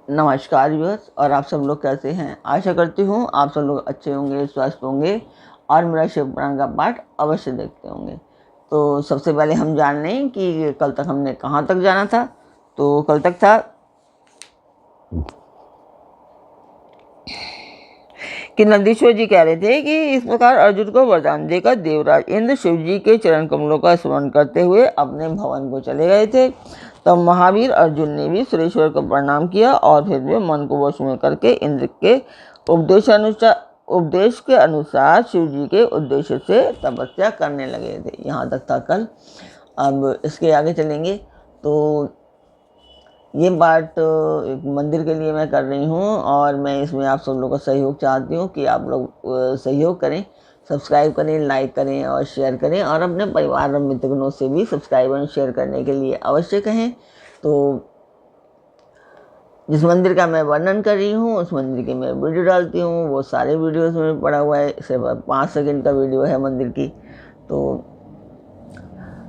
नमस्कार व्यूअर्स, और आप सब लोग कैसे हैं। आशा करती हूँ आप सब लोग अच्छे होंगे, स्वस्थ होंगे और मेरा शिव पुराण का पाठ अवश्य देखते होंगे। तो सबसे पहले हम जान लें कि कल तक हमने कहाँ तक जाना था। तो कल तक था कि नंदीश्वर जी कह रहे थे कि इस प्रकार अर्जुन को वरदान देकर देवराज इंद्र शिव जी के चरण कमलों का स्मरण करते हुए अपने भवन को चले गए थे। तब महावीर अर्जुन ने भी सुरेश्वर को प्रणाम किया और फिर वे मन को वश में करके इंद्र के उपदेश के अनुसार शिव जी के उद्देश्य से तपस्या करने लगे थे। यहाँ तक था कल। अब इसके आगे चलेंगे। तो ये पार्ट एक मंदिर के लिए मैं कर रही हूँ और मैं इसमें आप सब लोगों का सहयोग चाहती हूँ कि आप लोग सहयोग करें, सब्सक्राइब करें, लाइक करें और शेयर करें, और अपने परिवार और मित्रों से भी सब्सक्राइब और शेयर करने के लिए अवश्य कहें। तो जिस मंदिर का मैं वर्णन कर रही हूँ उस मंदिर की मैं वीडियो डालती हूँ, वो सारे वीडियोस में पड़ा हुआ है। सिर्फ 5 सेकंड का वीडियो है मंदिर की, तो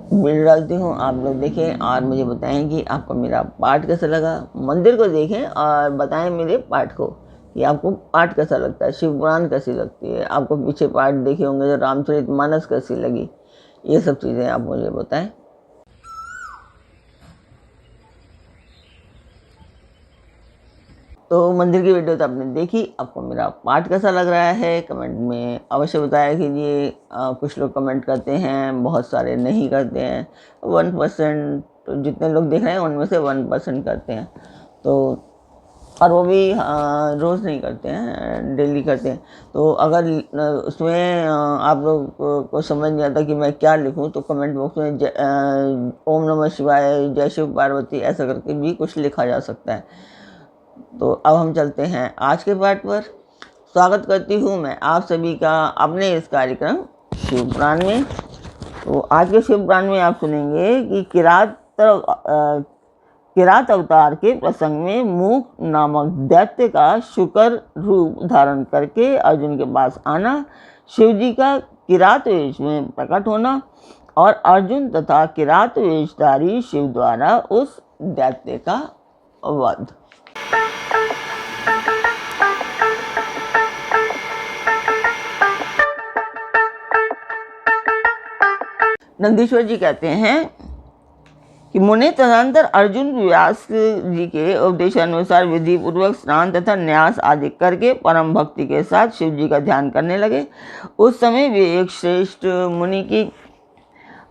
वीडियो डालती हूँ, आप लोग देखें और मुझे बताएं कि आपको मेरा पाठ कैसा लगा। मंदिर को देखें और बताएं मेरे पाठ को कि आपको पाठ कैसा लगता है, शिव पुराण कैसी लगती है, आपको पीछे पाठ देखे होंगे तो रामचरितमानस कैसी लगी, ये सब चीज़ें आप मुझे बताएं। तो मंदिर की वीडियो तो आपने देखी, आपको मेरा पाठ कैसा लग रहा है कमेंट में अवश्य बताया कीजिए। कुछ लोग कमेंट करते हैं, बहुत सारे नहीं करते हैं। 1% तो जितने लोग देख रहे हैं उनमें से 1% करते हैं। तो और वो भी रोज़ नहीं करते हैं, डेली करते हैं। तो अगर उसमें आप लोग को समझ नहीं आता कि मैं क्या लिखूं, तो कमेंट बॉक्स में ओम नमः शिवाय, जय शिव पार्वती ऐसा करके भी कुछ लिखा जा सकता है। तो अब हम चलते हैं आज के पाठ पर। स्वागत करती हूँ मैं आप सभी का अपने इस कार्यक्रम शिव पुराण में। तो आज के शिव पुराण में आप सुनेंगे कि किरात अवतार के प्रसंग में मूक नामक दैत्य का शुकर रूप धारण करके अर्जुन के पास आना, शिव जी का किरात वेश में प्रकट होना और अर्जुन तथा किरात वेशधारी शिव द्वारा उस दैत्य का वध। नंदीश्वर जी कहते हैं कि मुनि तदनंतर अर्जुन व्यास जी के उपदेशानुसार विधि पूर्वक स्नान तथा न्यास आदि करके परम भक्ति के साथ शिव जी का ध्यान करने लगे। उस समय वे एक श्रेष्ठ मुनि की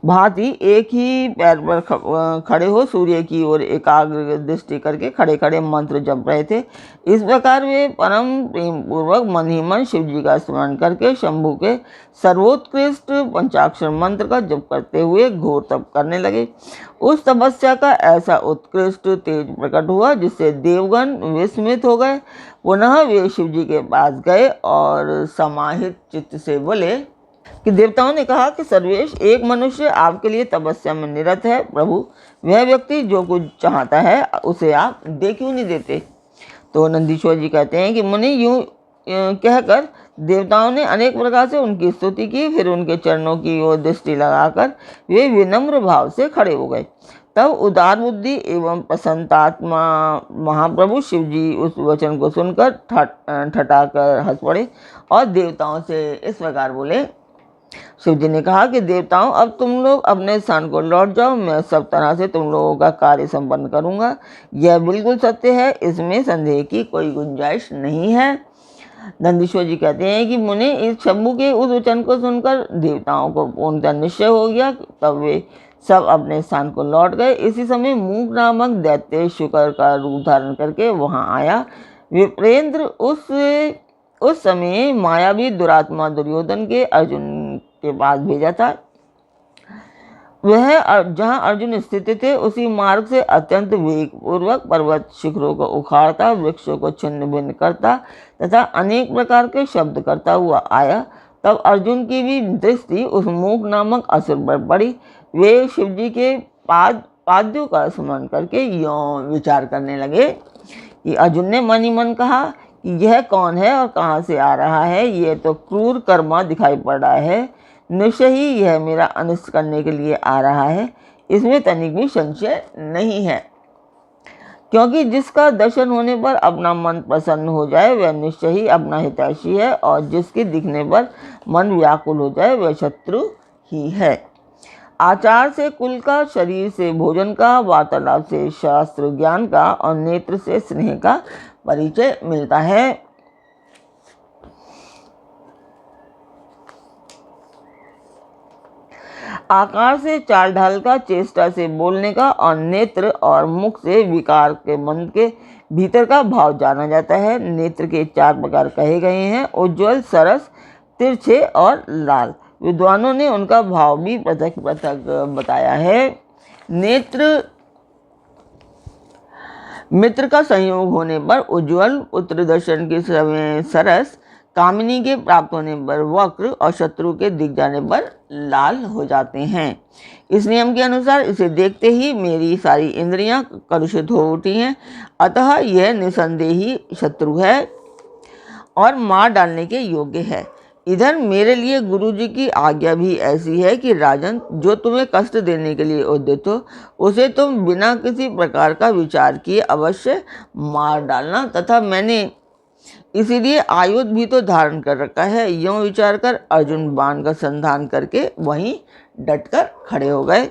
भांति एक ही पैर पर खड़े हो सूर्य की ओर एकाग्र दृष्टि करके खड़े खड़े मंत्र जप रहे थे। इस प्रकार वे परम प्रेम पूर्वक मन ही मन शिव जी का स्मरण करके शंभु के सर्वोत्कृष्ट पंचाक्षर मंत्र का जप करते हुए घोर तप करने लगे। उस तपस्या का ऐसा उत्कृष्ट तेज प्रकट हुआ जिससे देवगण विस्मित हो गए। पुनः वे शिव जी के पास गए और समाहित चित्त से बोले कि देवताओं ने कहा कि सर्वेश, एक मनुष्य आपके लिए तपस्या में निरत है। प्रभु, वह व्यक्ति जो कुछ चाहता है उसे आप दे क्यों नहीं देते। तो नंदीश्वर जी कहते हैं कि मुनि यूं कहकर देवताओं ने अनेक प्रकार से उनकी स्तुति की। फिर उनके चरणों की ओर दृष्टि लगाकर वे विनम्र भाव से खड़े हो गए। तब उदार बुद्धि एवं प्रसन्नात्मा महाप्रभु शिव जी उस वचन को सुनकर ठठाकर हंस पड़े और देवताओं से इस प्रकार बोले। शिव जी ने कहा कि देवताओं, अब तुम लोग अपने स्थान को लौट जाओ, मैं सब तरह से तुम लोगों का कार्य संपन्न करूंगा। यह बिल्कुल सत्य है, इसमें संदेह की कोई गुंजाइश नहीं है। नंदीश्वर जी कहते हैं कि मुनि, इस शंभु के उस वचन को सुनकर देवताओं को पूर्णतः निश्चय हो गया। तब वे सब अपने स्थान को लौट गए। इसी समय मूक नामक दैत्य शुकर का रूप धारण करके वहां आया। विप्रेंद्र उस समय मायावी दुरात्मा दुर्योधन के अर्जुन के पास भेजा था। वह जहां अर्जुन स्थित थे उसी मार्ग से अत्यंत वेग पूर्वक पर्वत शिखरों को उखाड़ता, वृक्षों को छिन्न भिन्न करता तथा अनेक प्रकार के शब्द करता हुआ आया। तब अर्जुन की भी दृष्टि उस मूक नामक असुर पर पड़ी। वे शिव जी के पाद्यों का स्मरण करके यों विचार करने लगे कि अर्जुन ने मन ही मन कहा कि यह कौन है और कहाँ से आ रहा है। यह तो क्रूर कर्मा दिखाई पड़ रहा है। निश्चय ही यह मेरा अनिष्ट करने के लिए आ रहा है, इसमें तनिक भी संशय नहीं है। क्योंकि जिसका दर्शन होने पर अपना मन प्रसन्न हो जाए वह निश्चय ही अपना हितैषी है, और जिसके दिखने पर मन व्याकुल हो जाए वह शत्रु ही है। आचार से कुल का, शरीर से भोजन का, वार्तालाप से शास्त्र ज्ञान का और नेत्र से स्नेह का परिचय मिलता है। आकार से चाल ढाल का, चेष्टा से बोलने का और नेत्र और मुख से विकार के मन के भीतर का भाव जाना जाता है। नेत्र के 4 प्रकार कहे गए हैं, उज्ज्वल, सरस, तिरछे और लाल। विद्वानों ने उनका भाव भी पृथक पृथक बताया है। नेत्र मित्र का संयोग होने पर उज्ज्वल, पुत्र दर्शन के समय सरस, कामिनी के प्राप्त होने पर वक्र और शत्रु के दिख जाने पर लाल हो जाते हैं। इस नियम के अनुसार इसे देखते ही मेरी सारी इंद्रियां कलुषित हो उठी हैं, अतः यह निसंदेही शत्रु है और मार डालने के योग्य है। इधर मेरे लिए गुरु जी की आज्ञा भी ऐसी है कि राजन, जो तुम्हें कष्ट देने के लिए उद्यत हो उसे तुम बिना किसी प्रकार का विचार किए अवश्य मार डालना, तथा मैंने इसीलिए आयुध भी तो धारण कर रखा है। यूं विचार कर अर्जुन बाण का संधान करके वहीं डटकर खड़े हो गए।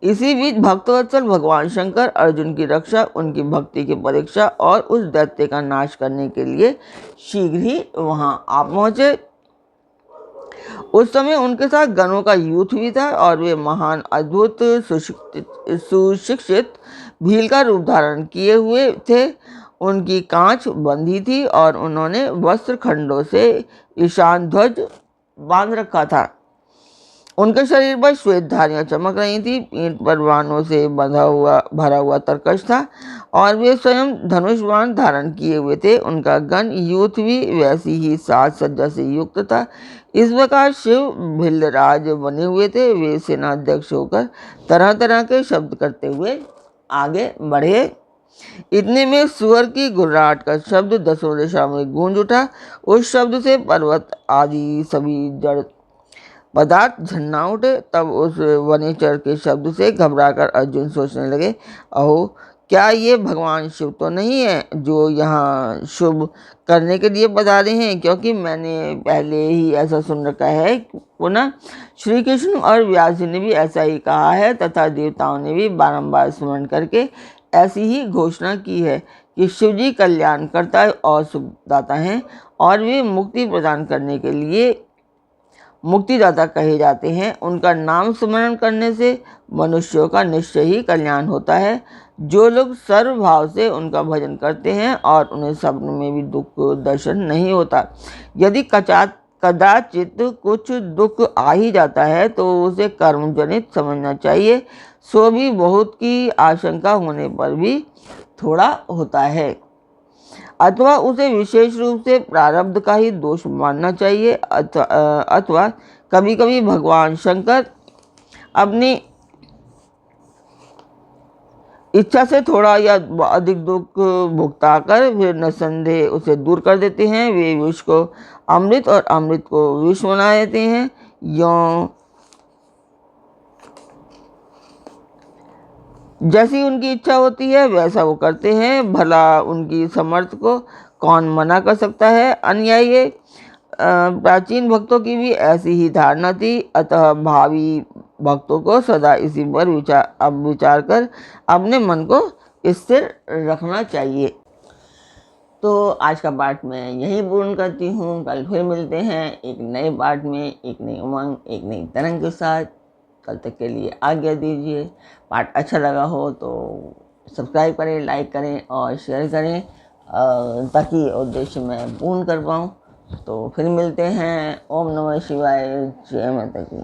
इसी बीच भक्तवत्सल भगवान शंकर अर्जुन की रक्षा, उनकी भक्ति की परीक्षा और उस दैत्य का नाश करने के लिए शीघ्र ही वहां आ पहुंचे। उस समय उनके साथ गणों का युद्ध भी था और वे महान, अद्भुत, सुशिक्षित भील का रूप धारण किए हुए थे। उनकी कांच बंधी थी और उन्होंने वस्त्र खंडों से ईशान ध्वज बांध रखा था। उनके शरीर पर श्वेत धारियां चमक रही थी, पीठ पर बाणों से भरा हुआ तरकश था और वे स्वयं धनुष बाण धारण किए हुए थे। उनका गण यूथ भी वैसी ही साज सज्जा से युक्त था। इस प्रकार शिव भिल्लराज बने हुए थे। वे सेनाध्यक्ष होकर तरह तरह के शब्द करते हुए आगे बढ़े। इतने में सुअर की गुर्राहट का शब्द 10 दिशाओं में गूंज उठा। उस शब्द से पर्वत आदि सभी जड़ पदार्थ झन्ना उठे। तब उस वनेचर के शब्द से घबराकर अर्जुन सोचने लगे, अहो, क्या ये भगवान शिव तो नहीं है जो यहाँ शुभ करने के लिए पधारे हैं? क्योंकि मैंने पहले ही ऐसा सुन रखा है। पुनः श्री कृष्ण और व्यास जी ने भी ऐसा ही कहा है, तथा देवताओं ने भी बारंबार स्मरण करके ऐसी ही घोषणा की है कि शिव जी कल्याण करता और सुखदाता हैं और वे मुक्ति प्रदान करने के लिए मुक्तिदाता कहे जाते हैं। उनका नाम स्मरण करने से मनुष्यों का निश्चय ही कल्याण होता है। जो लोग सर्वभाव से उनका भजन करते हैं और उन्हें स्वप्न में भी दुख दर्शन नहीं होता। यदि कदाचित कुछ दुख आ ही जाता है तो उसे कर्मजनित समझना चाहिए, सो भी बहुत की आशंका होने पर भी थोड़ा होता है, अथवा उसे विशेष रूप से प्रारब्ध का ही दोष मानना चाहिए। अथवा कभी कभी भगवान शंकर अपनी इच्छा से थोड़ा या अधिक दुख भुगताकर फिर निसंदेह उसे दूर कर देते हैं। वे विष को अमृत और अमृत को विष बना देते हैं। यों जैसी उनकी इच्छा होती है वैसा वो करते हैं। भला उनकी समर्थ को कौन मना कर सकता है? अनुयायी प्राचीन भक्तों की भी ऐसी ही धारणा थी। अतः भावी भक्तों को सदा इसी पर विचार कर अपने मन को स्थिर रखना चाहिए। तो आज का पाठ मैं यहीं पूर्ण करती हूँ। कल फिर मिलते हैं एक नए पाठ में, एक नई उमंग, एक नई तरंग के साथ। कल तक के लिए आज्ञा दीजिए। पाठ अच्छा लगा हो तो सब्सक्राइब करें, लाइक करें और शेयर करें, ताकि उद्देश्य मैं पूर्ण कर पाऊँ। तो फिर मिलते हैं। ओम नमः शिवाय। जय माता की।